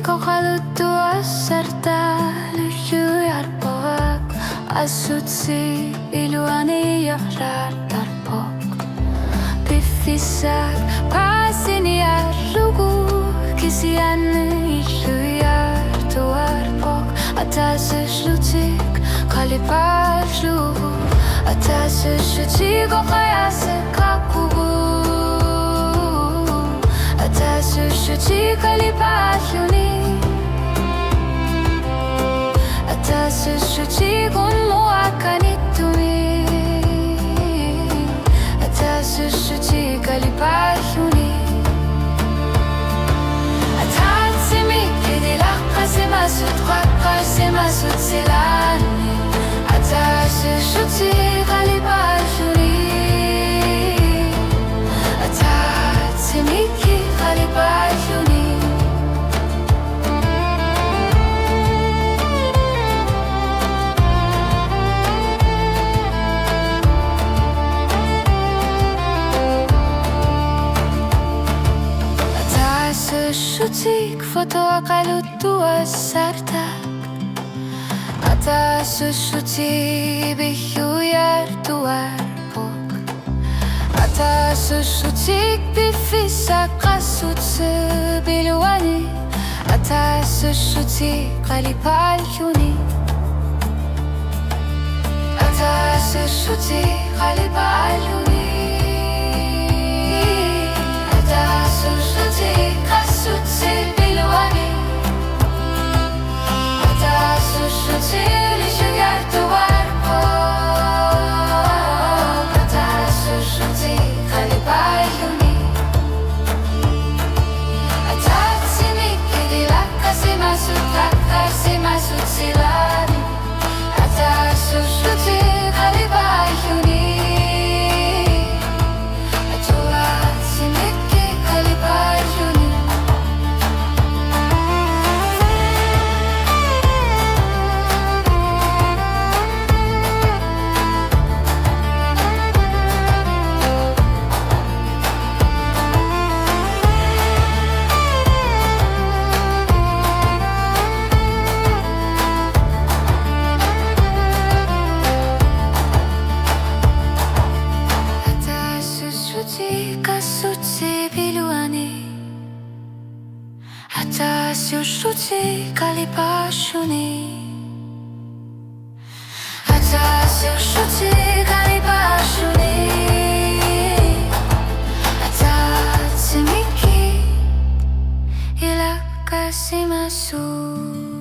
kohalutuasarta lyhyarpoak asutsi iluani johdartarpok piffisak pääsin ja lugu kisian illyartuarpok atasyslutik kalipaslugu atasyslutik okajasekakugu atasyslutik kalipaslunik atasyslutik unmuakanitumi atasyslutik kalipaslunik atatsimik idilaqqasimasut qaqqasimasut silani atasyslutik kalipaslunik atatsimik kalipaslunik atasyslutik fotoaqalutuassartak atasyslutik bihuyartuarpok atasyslutik piffissaqassutse biluani atasyslutik qalipallunik atasyslutik qalipallunik atasyslutik qassutse biluani atasyslutik lyhyartuarpok atasyslutik qalipallunik atatsimik idilaqqasimasut qaqqasimasut silani atasyslutik qalipallunik atatsimik qalipallunik atasyslutik qassutse biluani atasyslutik kalipaslunik atasyslutik kalipaslunik atatsimik ilaqqasimasut